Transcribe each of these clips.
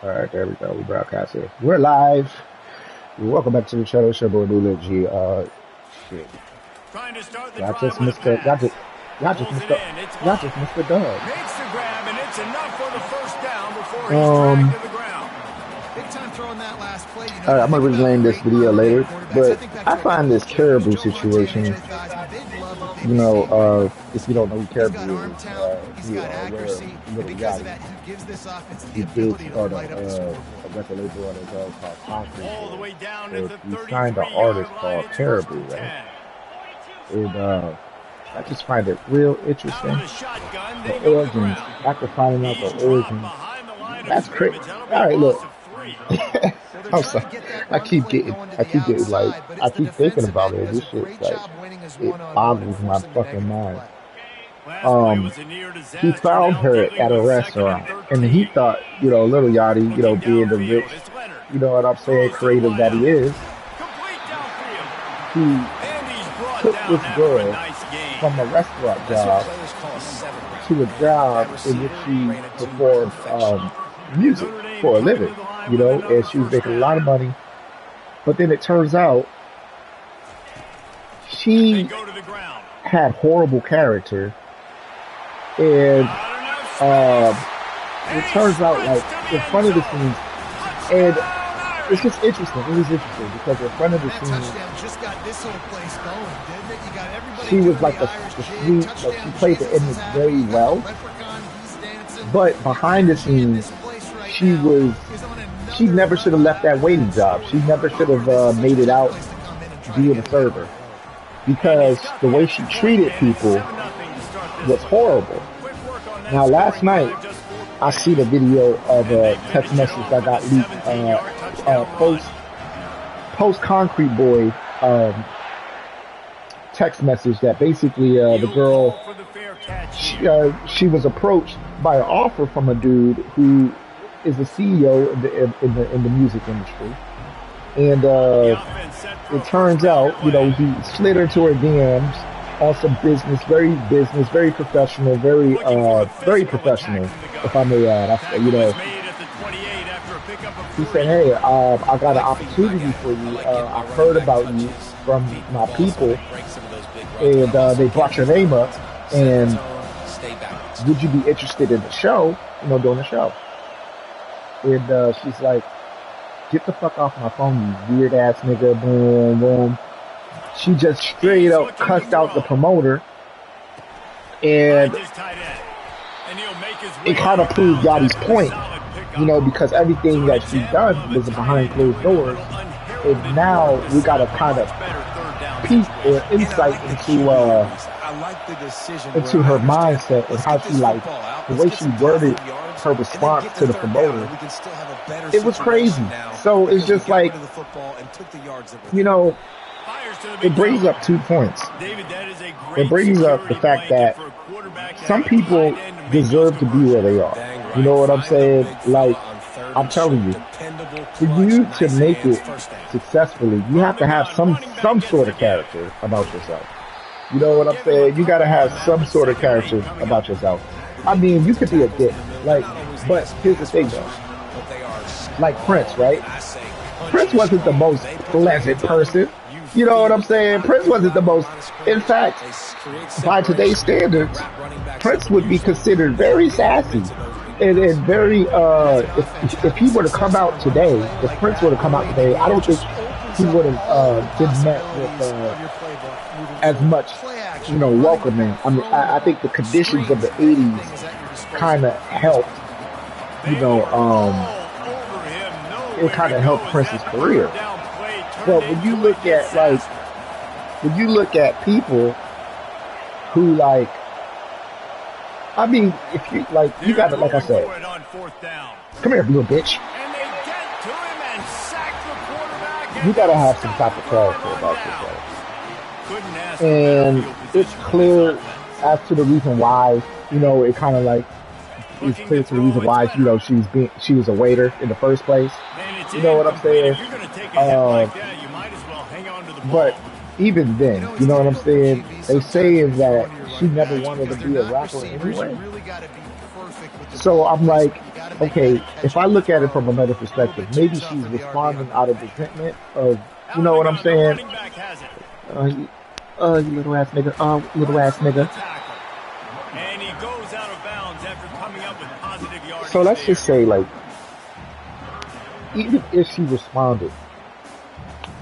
All right, there we go. We broadcasting. We're live. Welcome back to the channel. It's your boy Dula G. Shit. Trying to start the Y'all drive just with missed a the. pass. Y'all just missed the. Y'all just missed the dub. Makes the grab, and it's enough for the first down before he's dragged to the ground. Big time throwing that last play. All right, I'm gonna rename this video later, but I find this Karrahboo situation. You know, if you don't know who Karrahboo is, you are aware of Little Yachty. He did start a record label on his own called Concrete. All the way down to the He signed an artist called Karrahboo, right? And I just find it real interesting. The origins, after finding out the origins, that's crazy. All right, look. I'm sorry. I keep getting like, I keep thinking about it. This shit, like, it boggles my fucking mind. He found her at a restaurant, and he thought, you know, Little Yachty, you know, being the rich, you know what I'm saying, creative that he is, he took this girl from a restaurant job to a job in which she performed music for a living, you know, and she was making a lot of money. But then it turns out she had horrible character, and it turns out, like, in front of the scenes, and it's just interesting. It was interesting because in front of the scenes, she was like the sweet, like, she played the image very well. But behind the scenes, she never should have left that waiting job. She never should have made it out being a server, because the way she treated people was horrible. Now, last night, I see the video of a text message that got leaked, post Concrete Boy text message that basically the girl, she was approached by an offer from a dude who is the CEO in the music industry, and it turns out, you know, he slid into her DMs on some business, very professional, very professional, if I may add. You know, he said, "Hey, I got an opportunity for you. I've heard about you from my people, and they brought your name up, and would you be interested in the show? You know, doing the show?" And she's like, "Get the fuck off my phone, you weird ass nigga." Boom, boom. She just straight up cussed out the promoter, and it kind of proved Yachty's point, you know, because everything that she done was behind closed doors, and now we got a kind of piece or insight into her mindset and how she, like, the way she worded her response to the promoter. It was crazy. So it's just like, you know, it brings up 2 points. It brings up the fact that some people deserve to be where they are. You know what I'm saying? Like, I'm telling you, for you to make it successfully, you have to have some sort of character about yourself. You know what I'm saying? You got to have some sort of character about yourself. I mean, you could be a dick, like, but here's the thing though. Like Prince, right? Prince wasn't the most pleasant person. You know what I'm saying? Prince wasn't the most, in fact, by today's standards, Prince would be considered very sassy. And very, if he were to come out today, if Prince were to come out today, I don't think he would have been met with as much, you know, welcoming. I mean, I think the conditions of the 80s kind of helped, you know, it kind of helped Prince's career. But when you look at people who, like, I mean, if you, like, you got to, like I said, come here, little bitch. You got to have some type of character about yourself. And it's clear as to the reason why, you know, it kind of like, it's clear to the reason why, you know, she was a waiter in the first place. You know what I'm saying? But even then, you know what I'm saying? They say is that she never wanted to be a rapper anyway. So I'm like, okay, if I look at it from another perspective, maybe she's responding out of resentment of, you know what I'm saying? You little ass nigga, little ass nigga. And he goes out of bounds after coming up with positive yardage. So let's just say, like, even if she responded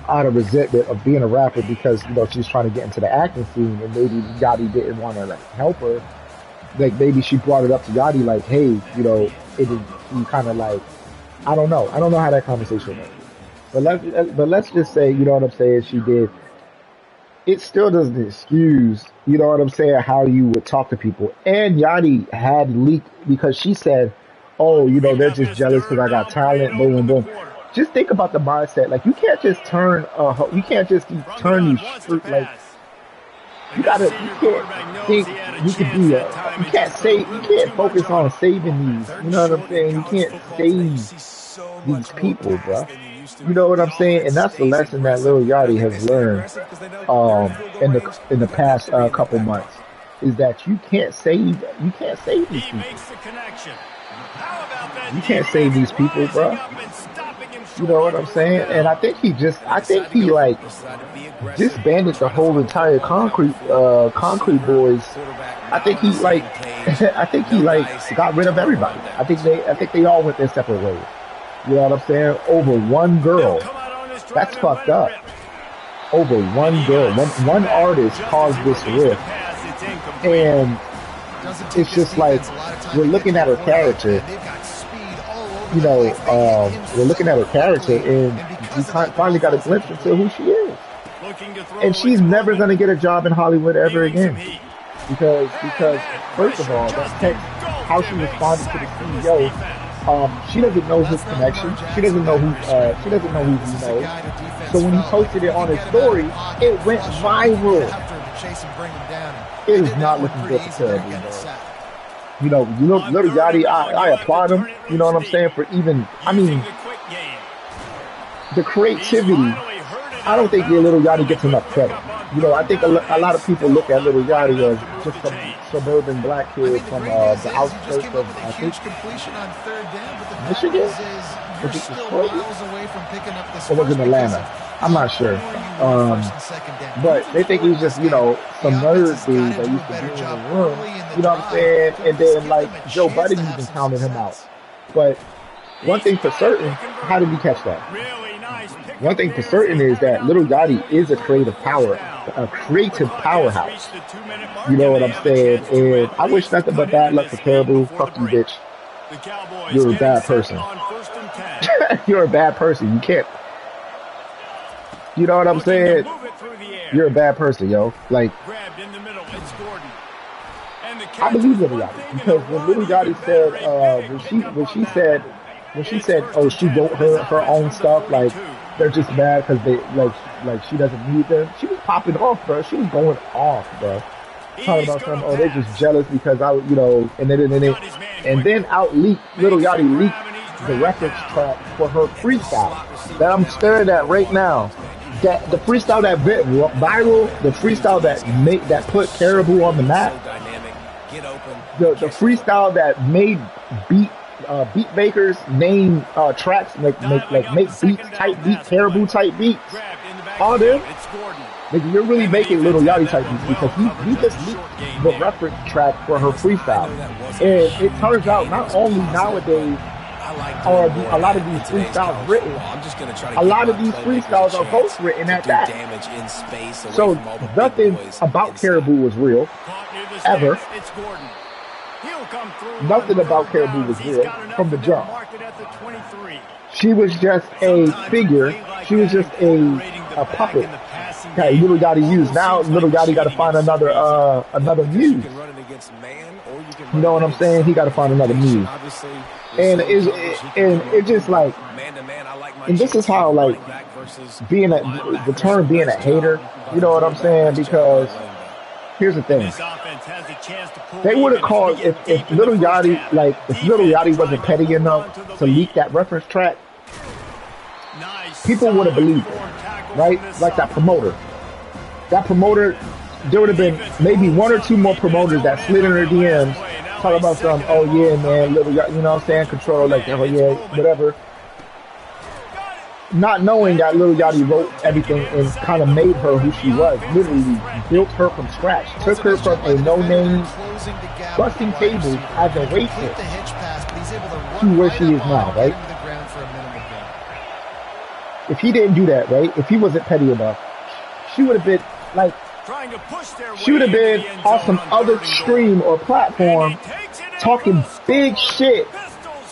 out of resentment of being a rapper because, you know, she's trying to get into the acting scene and maybe Yachty didn't want to, like, help her, like, maybe she brought it up to Yachty, like, hey, you know, it is, you kind of like, I don't know how that conversation went. But let's just say, you know what I'm saying, she did. It still doesn't excuse, you know what I'm saying, how you would talk to people. And Yachty had leaked because she said, oh, you know, they're just jealous because I got talent, boom, boom, boom. Just think about the mindset. Like, you can't just turn, you can't just turn these fruit, like, you can't think you can be you can't focus on saving these, you know what I'm saying? You can't save these people, bro. You know what I'm saying? And that's the lesson that Lil Yachty has learned, in the past couple months, is that you can't save these people. You can't save these people, bro. You know what I'm saying? And I think he like disbanded the whole entire concrete boys. I think he like got rid of everybody. I think they all went their separate ways. You know what I'm saying? Over one girl. That's fucked up. Over one girl. One artist caused this rift. And it's just like, we're looking at her character. You know, we're looking at her character, and we finally got a glimpse into who she is. And she's never going to get a job in Hollywood ever again. Because first of all, that text, how she responded to the CEO, she doesn't know his connection. She doesn't know who he knows. So when he posted it on his story, it went viral. It is not looking good for Karrahboo, bro. You know, Lil Yachty, I applaud him, you know what I'm saying, for even, I mean, the creativity. I don't think Lil Yachty gets enough credit. You know, I think a lot of people look at Lil Yachty as just some suburban black kid from the outskirts of, I think, Michigan? Was it Detroit? Or was it Atlanta? I'm not sure. But they think he's just, you know, some nerd dude that used to be in the room. You know what I'm saying? And then, like, Joe Budden even counted him out. But one thing for certain, how did we catch that? One thing for certain is that Lil Yachty is a creative powerhouse. You know what I'm saying? And I wish nothing but bad luck for Karrahboo. Fuck you, bitch. You're a bad person. You're a bad person. You can't. You know what I'm saying? You're a bad person, yo. Like, I believe Lil Yachty, because when Lil Yachty said, when she said, oh, she wrote her own stuff, like, they're just mad because they like she doesn't need them. She was popping off, bro. She was going off, bro. Talking about something. Oh, they're just jealous because you know, and then Lil Yachty leaked the reference track for her freestyle that I'm staring at right now. That the freestyle that went viral, the freestyle that put Karrahboo on the map, the freestyle that made beat makers name tracks make beats, type beat, Karrahboo type beats. All them, like, you're really making Lil Yachty type beats, because he just leaked the reference track for her freestyle. And it turns out not only nowadays are a lot of these freestyles written, a lot of these freestyles are ghost written at that. So nothing about Karrahboo was real, ever. Nothing about Karrahboo was real from the jump. She was just a figure. She was just a puppet that Lil Yachty used. Now Lil Yachty got to find another muse. You know what I'm saying? He got to find another muse. And it's just like, and this is how, like, the term being a hater. You know what I'm saying? Because here's the thing. They would have called, if Lil Yachty wasn't petty enough to leak that reference track, people would have believed it, right? Like that promoter. There would have been maybe one or two more promoters that slid in her DMs talk about some, oh yeah, man, little, you know what I'm saying, control, like, oh yeah, whatever. Not knowing that Lil Yachty wrote everything and kind of made her who she was, literally built her from scratch, took her from a no-name, busting tables as a waitress to where she is now, right? If he didn't do that, right, if he wasn't petty enough, she would have been, like, she would have been on some other stream or platform talking big shit.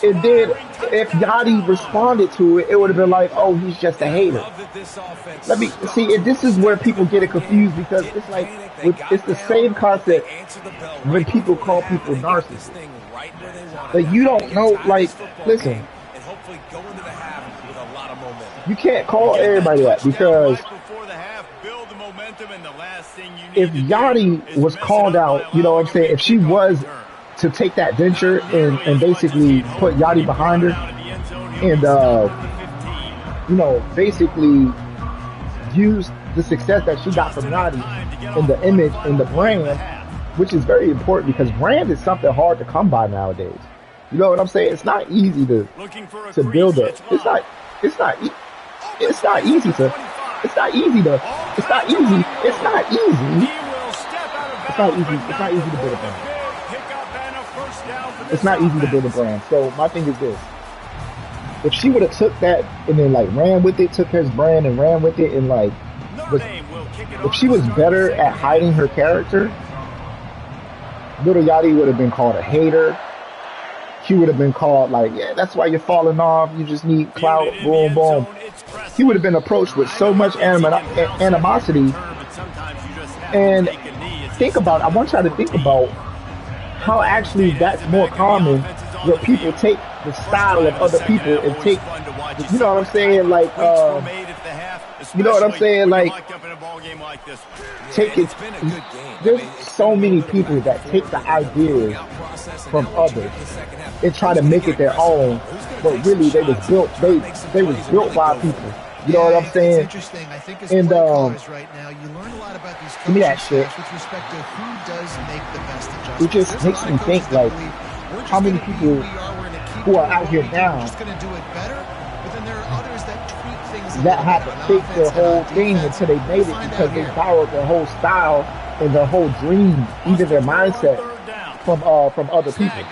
And then if Yachty responded to it, it would have been like, oh, he's just a hater. Let me see, and this is where people get it confused, because it's like, it's the same concept when people call people narcissists. Like, you don't know, like, listen, you can't call everybody that, because if Yachty was called out, you know what I'm saying, if she was to take that venture and basically put Yachty behind her and, you know, basically use the success that she got from Yachty and the image and the brand, which is very important, because brand is something hard to come by nowadays. You know what I'm saying? It's not easy to build up. It's not easy to build a brand. It's not easy to build a brand. So my thing is this: if she would have took that and then like ran with it, took his brand and ran with it, and like, if she was better at hiding her character, Lil Yachty would have been called a hater. He would have been called like, yeah, that's why you're falling off. You just need clout. Boom, boom. He would have been approached with so much animosity. And think about, I want y'all to think about how actually that's more common, where people take the style of other people and take, you know what I'm saying, like, you know what I'm saying, like, take it. There's so many people that take the ideas from others and try to make it their own, but really they was built by people. You know what I'm saying? Interesting. I think and right now, you learn a lot about these give me that shit. with respect to who does make the best adjustments. It just makes me think, like, how many people who are out here now that had to fake their whole thing until they made it, because they borrowed their whole style and their whole dream, even their mindset, from other people.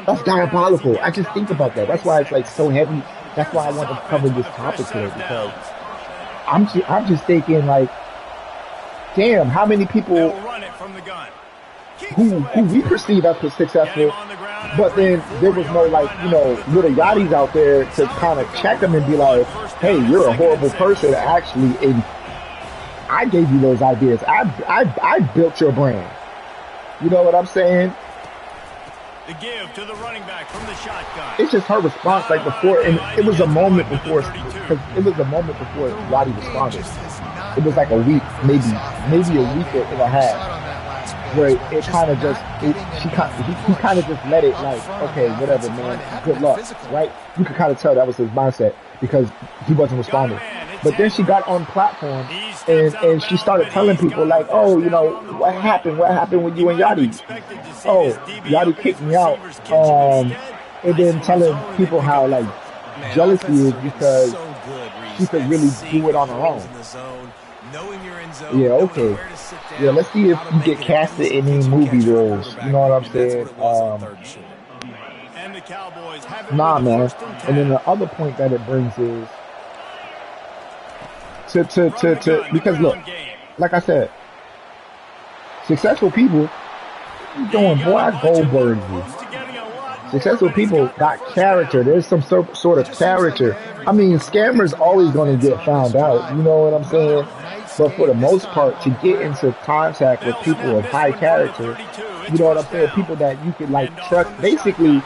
That's diabolical. I just think about that. That's why it's like so heavy. That's why I want to cover this topic today, because I'm just thinking, like, damn, how many people who we perceive as successful, but then there was no, like, you know, little yachties out there to kind of check them and be like, hey, you're a horrible person, actually, and I gave you those ideas. I built your brand. You know what I'm saying? The give to the running back from the shotgun. It's just her response, like, before, and it was a moment before, because it was a moment before Yachty responded. It was like a week, maybe a week and a half, where it kind of just, he kind of just let it, like, okay, whatever, man, good luck, right? You could kind of tell that was his mindset, because he wasn't responding. But then she got on platform and she started telling people, like, oh, you know, what happened with you and Yachty? Oh, Yachty kicked me out. And then telling people how, like, jealousy is because she could really do it on her own. Yeah, okay. Yeah, let's see if you get casted in any movie roles. You know what I'm saying? Nah, man. And then the other point that it brings is because look, like I said, successful people, doing, boy, I Goldberg you. Successful people got character. There's some sort of character. I mean, scammers always going to get found out. You know what I'm saying? But for the most part, to get into contact with people of high character, you know what I'm saying? People that you could, like, trust. Basically,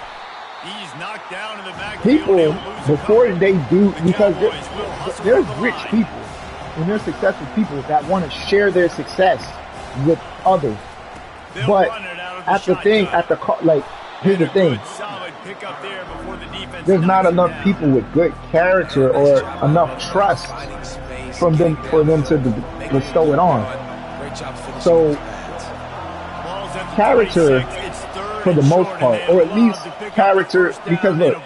people, before they do, because there's rich people and there's successful people that want to share their success with others. But here's the thing. There's not enough people with good character or enough trust for them to bestow it on. So character for the most part, or at least character, because look,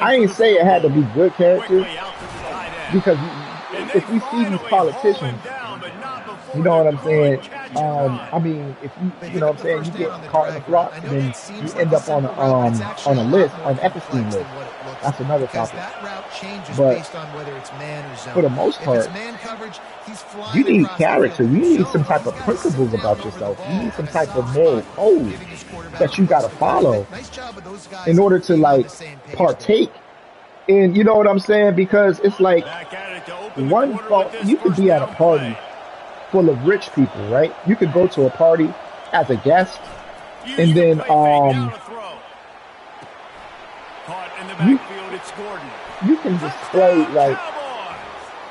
I ain't say it had to be good characters, because if we see these politicians, you know what I'm saying? I mean, if you know what I'm saying, you get caught in a flop, and then you end up on a list, on Epstein list. That's another topic. But for the most part, you need character. You need some type of principles about yourself. You need some type of moral code that you got to follow in order to like partake in. You know what I'm saying? Because it's like one fault. You could be at a party full of rich people, right? You could go to a party as a guest, and then you can display, like,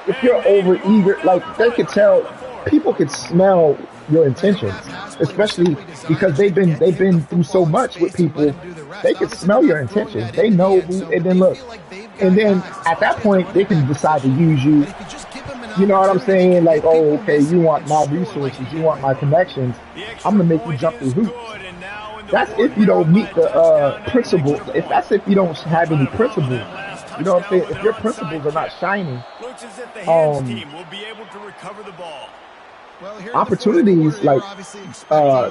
if you're over eager, like, they could tell, people could smell your intentions, especially because they've been through so much with people. They could smell your intentions. They know who, and then look, and then at that point they can decide to use you. You know what I'm saying? Like, oh, okay, you want my resources, you want my connections, I'm gonna make you jump through hoops. That's if you don't meet the principles. That's if you don't have any principles. You know what I'm saying? If your principles are not shining, opportunities like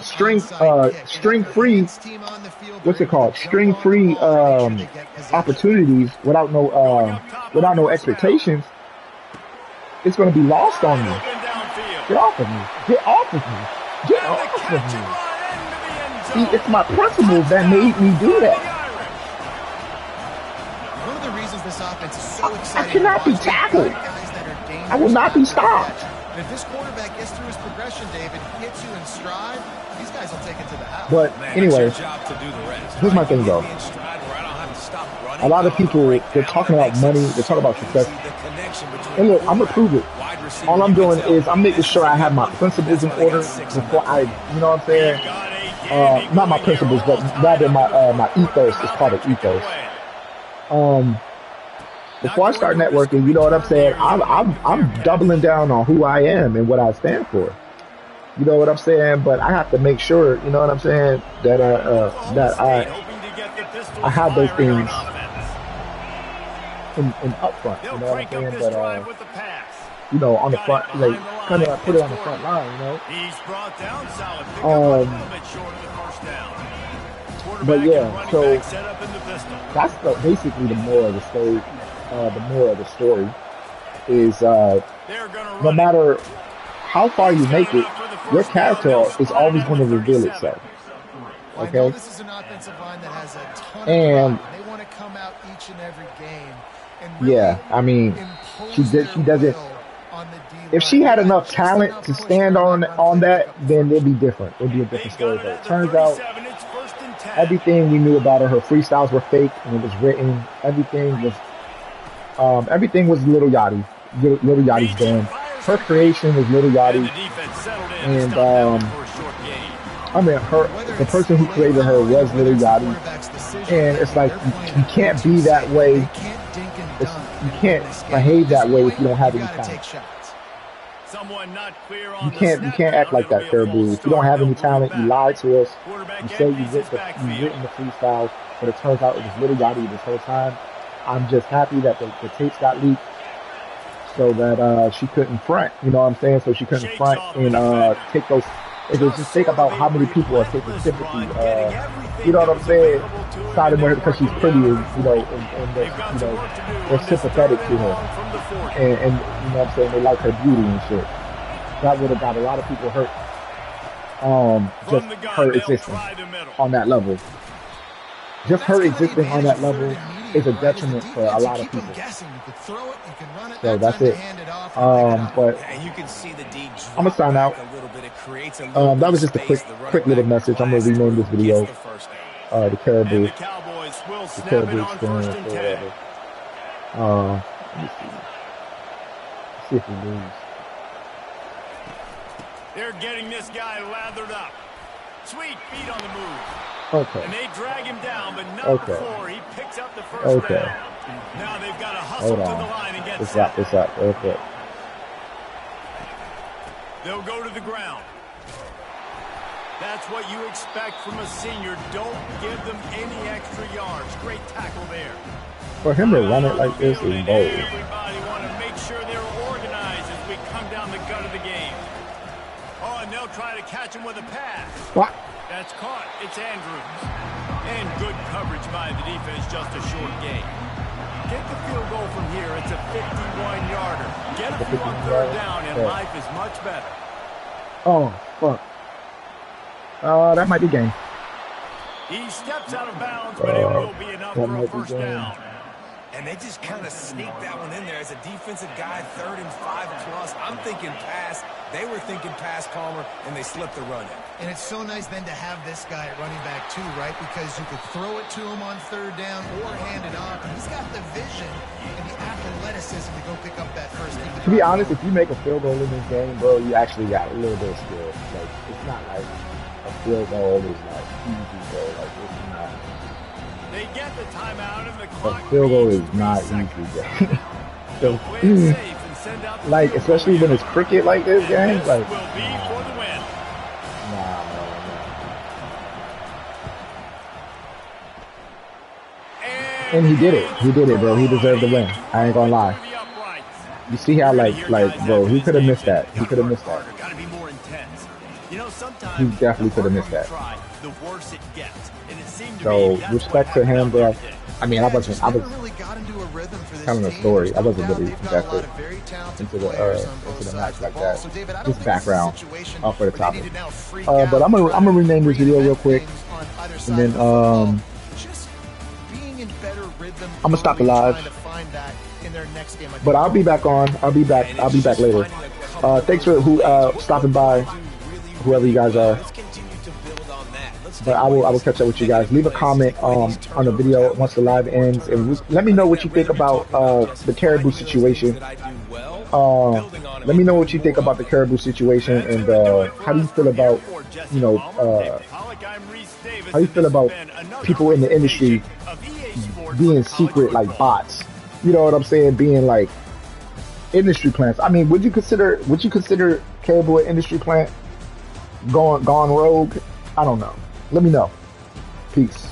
string free, what's it called? String free opportunities without no expectations, it's going to be lost on you. Get off of me. Get off of me. Get off of me. See, it's my principles that made me do that. One of the reasons this offense is so exciting. I cannot be tackled. I will not be stopped. And if this quarterback gets through his progression, David, hits you in stride, these guys will take it to the house. But anyway, here's my thing though. A lot of people, they're talking about money, they're talking about success. And look, I'm gonna prove it. All I'm doing is I'm making sure I have my principles in order before I, you know what I'm saying? Not my principles, but rather my ethos is called an ethos. Before I start networking, you know what I'm saying? I'm doubling down on who I am and what I stand for. You know what I'm saying? But I have to make sure, you know what I'm saying, that I have those things in up front. You know what I'm saying? But you know, on the front, like, kind of put it on the front line, you know. But yeah, so that's basically the moral of the story. The moral of the story is no matter how far you make it, your character is always going to reveal itself. Okay? This is an offensive line that has a ton and of pride. They want to come out each and every game. And yeah, I mean, she doesn't. If she had enough talent to stand on that, then it'd be different. It'd be a different story. But it turns out everything we knew about her freestyles were fake, and it was written. Everything was Little Yachty. Little Yachty's band. Her creation was Little Yachty, and I mean, the person who created her was Little Yachty, and it's like you can't be that way. You can't behave that way if you don't have any talent. You can't act like that, Karrahboo. If you don't have any talent, you lie to us. You say you've written the freestyles, but it turns out it was Little Yachty this whole time. I'm just happy that the tapes got leaked so that she couldn't front. You know what I'm saying? So she couldn't front and take those. Just think about how many people are taking sympathy. You know what I'm saying? Siding with her because she's pretty, you know, and they're sympathetic to her, and you know what I'm saying? They like her beauty and shit. That would have got a lot of people hurt. Just her existence on that level. Just her existing on that level is a detriment for a lot of people. So that's it. But I'm gonna sign out. That was just a quick little message. I'm gonna rename this video the Karrahboo experience or whatever. Let me see if we lose. They're getting this guy lathered up. Sweet feet on the move. Okay. And they drag him down, but not before he picks up the first down. Now they've got to hustle to the line and get set. This up real quick. They'll go to the ground. That's what you expect from a senior. Don't give them any extra yards. Great tackle there. For him to run it like this is bold. Everybody want to make sure they're organized as we come down the gut of the game. Oh, and they'll try to catch him with a pass. What? That's caught. It's Andrews. And good coverage by the defense, just a short gain. Get the field goal from here. It's a 51-yarder. Get a few on third down, and life is much better. Oh, fuck. That might be game. He steps out of bounds, but it will be enough for a first down. And they just kind of sneaked that one in there as a defensive guy, 3rd and 5+. I'm thinking pass. They were thinking pass calmer, and they slipped the run in. And it's so nice then to have this guy at running back too, right? Because you could throw it to him on 3rd down or hand it off. And he's got the vision and the athleticism to go pick up that first. To be honest, if you make a field goal in this game, bro, you actually got a little bit of skill. Like, it's not like a field goal is like easy, bro. Like, it's not. They get the timeout and the clock. A field goal is not easy, bro. So, like, especially when it's cricket like this game, like, and he did it. He did it, bro. He deserved the win. I ain't gonna lie. You see how, like, bro, he could have missed that. He could have missed that. He definitely could have missed that. So, respect to him, bro. I mean, I was telling a story. I wasn't really invested into the match like that. Just background for the topic. But I'm gonna rename this video real quick, and then I'm gonna stop the live. But I'll be back on. I'll be back later. Thanks for stopping by, whoever you guys are. But I will catch up with you guys. Leave a comment on the video once the live ends, and let me know what you think about the Karrahboo situation. Let me know what you think about the Karrahboo situation, and how do you feel about, how do you feel about people in the industry being secret like bots? You know what I'm saying? Being like industry plants. I mean, would you consider Karrahboo an industry plant? Gone rogue? I don't know. Let me know. Peace.